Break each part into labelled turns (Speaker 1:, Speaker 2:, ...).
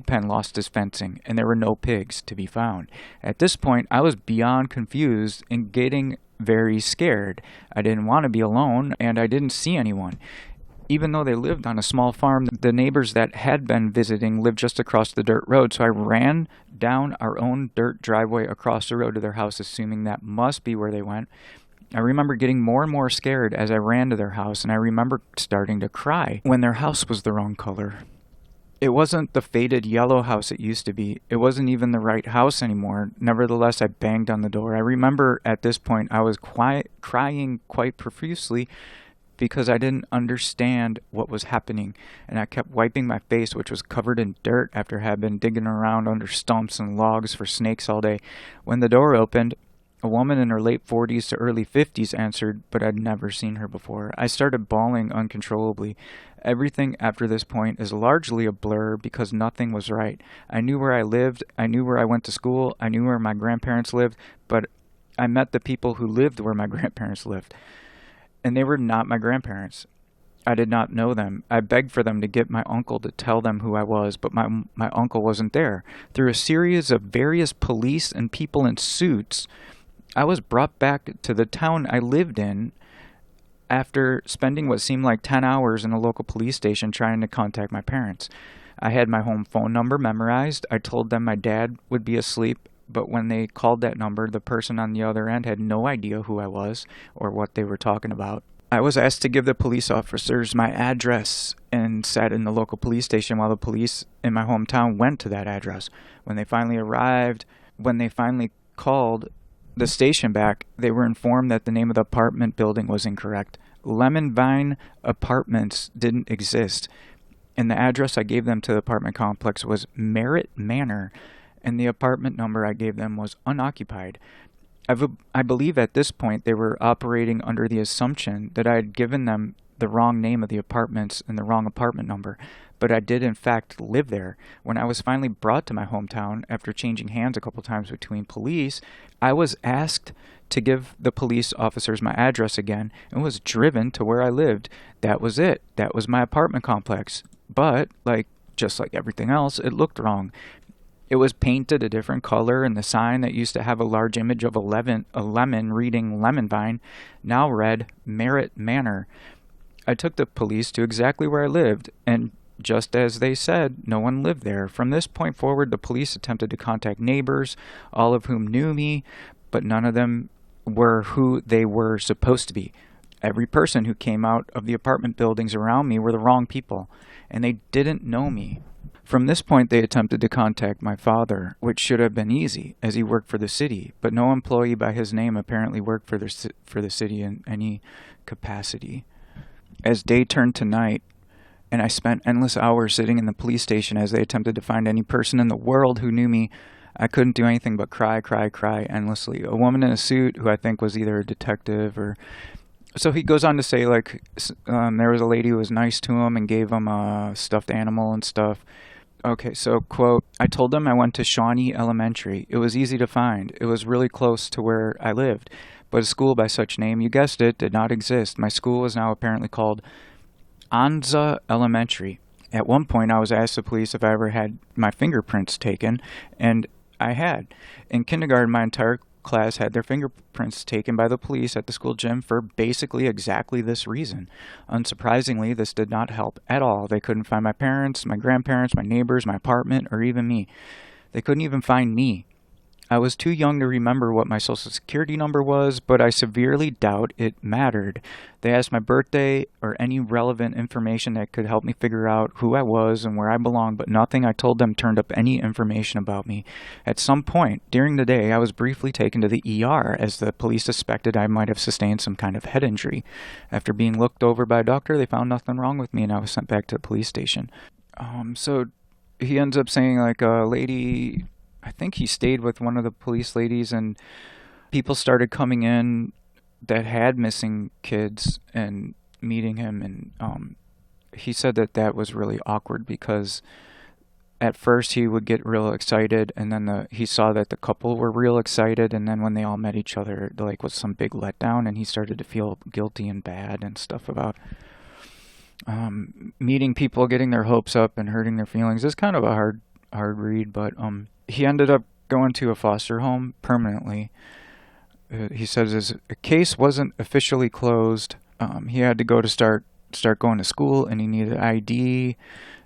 Speaker 1: pig pen lost its fencing, and there were no pigs to be found. At this point, I was beyond confused and getting very scared. I didn't want to be alone, and I didn't see anyone. Even though they lived on a small farm, the neighbors that had been visiting lived just across the dirt road, so I ran down our own dirt driveway across the road to their house, assuming that must be where they went. I remember getting more and more scared as I ran to their house, and I remember starting to cry when their house was the wrong color. It wasn't the faded yellow house it used to be. It wasn't even the right house anymore. Nevertheless, I banged on the door. I remember at this point I was crying quite profusely because I didn't understand what was happening, and I kept wiping my face, which was covered in dirt after I had been digging around under stumps and logs for snakes all day. When the door opened, a woman in her late 40s to early 50s answered, but I'd never seen her before. I started bawling uncontrollably. Everything after this point is largely a blur because nothing was right. I knew where I lived, I knew where I went to school, I knew where my grandparents lived, but I met the people who lived where my grandparents lived. And they were not my grandparents. I did not know them. I begged for them to get my uncle to tell them who I was, but my uncle wasn't there. Through a series of various police and people in suits, I was brought back to the town I lived in after spending what seemed like 10 hours in a local police station trying to contact my parents. I had my home phone number memorized. I told them my dad would be asleep, but when they called that number, the person on the other end had no idea who I was or what they were talking about. I was asked to give the police officers my address and sat in the local police station while the police in my hometown went to that address. When they finally called the station back, they were informed that the name of the apartment building was incorrect. Lemon Vine Apartments didn't exist, and the address I gave them to the apartment complex was Merritt Manor, and the apartment number I gave them was unoccupied. I believe at this point they were operating under the assumption that I had given them the wrong name of the apartments and the wrong apartment number, but I did in fact live there. When I was finally brought to my hometown after changing hands a couple times between police, I was asked to give the police officers my address again and was driven to where I lived. That was it. That was my apartment complex. But, just like everything else, it looked wrong. It was painted a different color, and the sign that used to have a large image of a lemon reading Lemon Vine now read Merritt Manor. I took the police to exactly where I lived, and just as they said, no one lived there. From this point forward, the police attempted to contact neighbors, all of whom knew me, but none of them were who they were supposed to be. Every person who came out of the apartment buildings around me were the wrong people, and they didn't know me. From this point, they attempted to contact my father, which should have been easy, as he worked for the city, but no employee by his name apparently worked for the city in any capacity. As day turned to night, and I spent endless hours sitting in the police station as they attempted to find any person in the world who knew me, I couldn't do anything but cry endlessly. A woman in a suit, who I think was either a detective or... So he goes on to say, there was a lady who was nice to him and gave him a stuffed animal and stuff. Okay, so, quote, I told them I went to Shawnee Elementary. It was easy to find. It was really close to where I lived. But a school by such name, you guessed it, did not exist. My school is now apparently called Anza Elementary. At one point, I was asked the police if I ever had my fingerprints taken, and I had. In kindergarten, my entire class had their fingerprints taken by the police at the school gym for basically exactly this reason. Unsurprisingly, this did not help at all. They couldn't find my parents, my grandparents, my neighbors, my apartment, or even me. They couldn't even find me. I was too young to remember what my social security number was, but I severely doubt it mattered. They asked my birthday or any relevant information that could help me figure out who I was and where I belonged, but nothing I told them turned up any information about me. At some point during the day, I was briefly taken to the ER as the police suspected I might have sustained some kind of head injury. After being looked over by a doctor, they found nothing wrong with me and I was sent back to the police station. So he ends up saying a lady... I think he stayed with one of the police ladies and people started coming in that had missing kids and meeting him. And he said that was really awkward because at first he would get real excited and then he saw that the couple were real excited. And then when they all met each other, was some big letdown and he started to feel guilty and bad and stuff about meeting people, getting their hopes up and hurting their feelings is kind of a hard read, but he ended up going to a foster home permanently. He says his case wasn't officially closed. He had to go to start going to school, and he needed ID,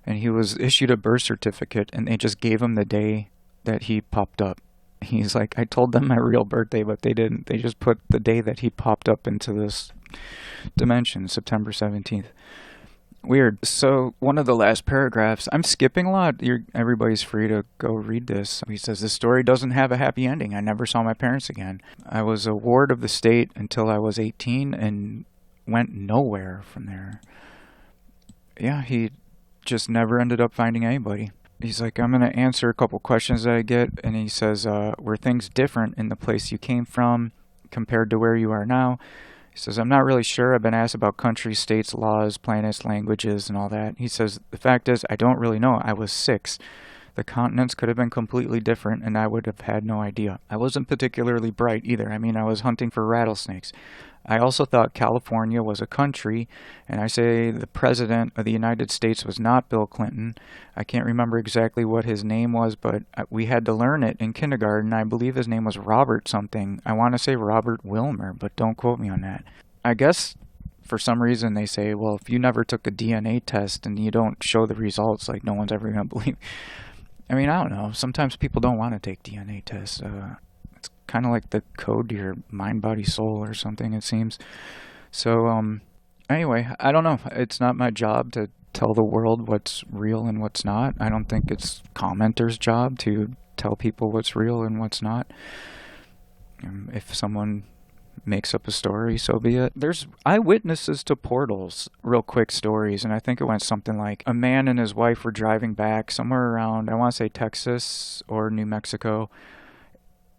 Speaker 1: and he was issued a birth certificate, and they just gave him the day that he popped up. He's like, I told them my real birthday, but they didn't. They just put the day that he popped up into this dimension, September 17th. Weird. So one of the last paragraphs, I'm skipping a lot. Everybody's free to go read this. He says, this story doesn't have a happy ending. I never saw my parents again. I was a ward of the state until I was 18 and went nowhere from there. Yeah, he just never ended up finding anybody. He's like, I'm going to answer a couple questions that I get. And he says, were things different in the place you came from compared to where you are now? He says, I'm not really sure. I've been asked about countries, states, laws, planets, languages, and all that. He says, the fact is, I don't really know. I was 6. The continents could have been completely different, and I would have had no idea. I wasn't particularly bright either. I mean, I was hunting for rattlesnakes. I also thought California was a country, and I say the president of the United States was not Bill Clinton. I can't remember exactly what his name was, but we had to learn it in kindergarten. I believe his name was Robert something. I want to say Robert Wilmer, but don't quote me on that. I guess for some reason they say, well, if you never took a DNA test and you don't show the results, like no one's ever going to believe. I mean, I don't know. Sometimes people don't want to take DNA tests. It's kind of like the code to your mind, body, soul or something, it seems. So, anyway, I don't know. It's not my job to tell the world what's real and what's not. I don't think it's commenters' job to tell people what's real and what's not. If someone makes up a story, so be it. There's eyewitnesses to portals, real quick stories, and I think it went something like a man and his wife were driving back somewhere around, I want to say Texas or New Mexico,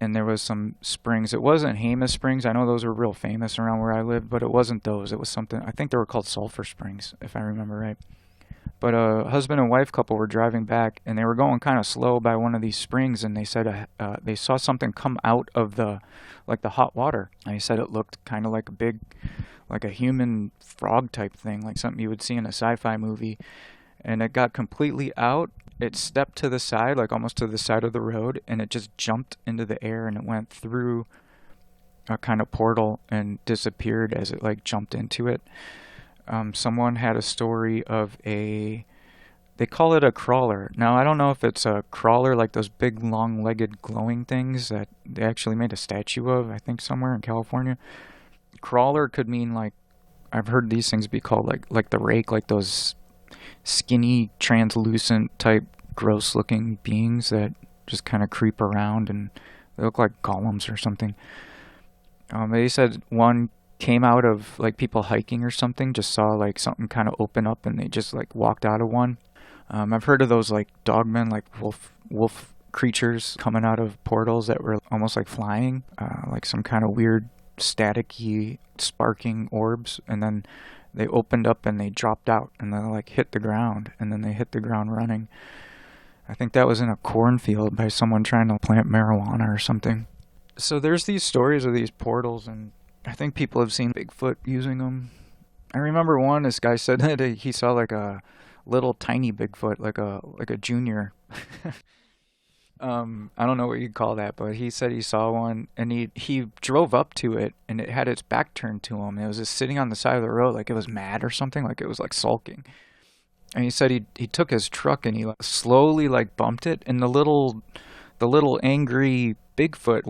Speaker 1: and there was some springs. It wasn't Jemez Springs. I know those were real famous around where I lived, but it wasn't those. It was something, I think they were called Sulphur Springs, if I remember right. But a husband and wife couple were driving back, and they were going kind of slow by one of these springs, and they said they saw something come out of the hot water. And he said it looked kind of like a human frog type thing, like something you would see in a sci-fi movie. And it got completely out. It stepped to the side, like almost to the side of the road, and it just jumped into the air, and it went through a kind of portal and disappeared as it like jumped into it. Someone had a story of they call it a crawler. Now, I don't know if it's a crawler like those big long-legged glowing things that they actually made a statue of, I think somewhere in California. Crawler could mean like, I've heard these things be called like the rake, like those skinny, translucent type gross-looking beings that just kind of creep around and they look like golems or something. They said one came out of like people hiking or something, just saw like something kind of open up and they just like walked out of one. I've heard of those like dogmen, like wolf creatures coming out of portals that were almost like flying, like some kind of weird staticky sparking orbs, and then they opened up and they dropped out and then like hit the ground, and then they hit the ground running. I think that was in a cornfield by someone trying to plant marijuana or something. So there's these stories of these portals, and I think people have seen Bigfoot using them. I remember this guy said that he saw like a little tiny Bigfoot, like a junior. I don't know what you'd call that, but he said he saw one, and he drove up to it, and it had its back turned to him. It was just sitting on the side of the road like it was mad or something, like it was like sulking. And he said he took his truck and he like slowly like bumped it, and the little angry Bigfoot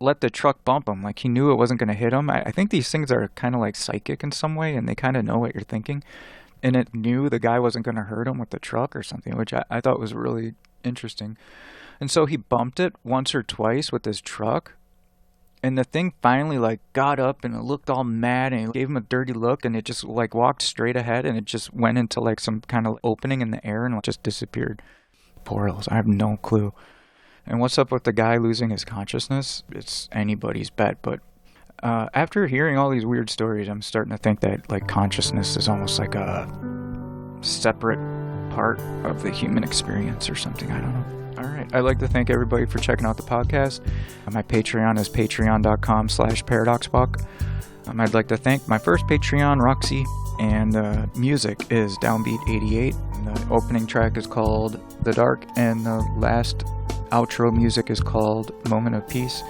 Speaker 1: let the truck bump him, like he knew it wasn't going to hit him. I think these things are kind of like psychic in some way, and they kind of know what you're thinking. And it knew the guy wasn't going to hurt him with the truck or something, which I thought was really interesting. And so he bumped it once or twice with his truck, and the thing finally like got up and it looked all mad, and he gave him a dirty look, and it just like walked straight ahead, and it just went into like some kind of opening in the air and just disappeared. Portals, I have no clue. And what's up with the guy losing his consciousness? It's anybody's bet, but after hearing all these weird stories, I'm starting to think that like consciousness is almost like a separate part of the human experience or something. I don't know. All right. I'd like to thank everybody for checking out the podcast. My Patreon is patreon.com/ParadoxWalk. I'd like to thank my first Patreon, Roxy, and music is Downbeat 88. And the opening track is called The Dark, and the last outro music is called Moment of Peace.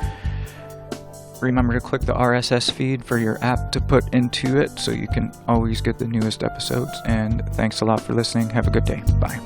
Speaker 1: Remember to click the RSS feed for your app to put into it so you can always get the newest episodes. And thanks a lot for listening. Have a good day. Bye.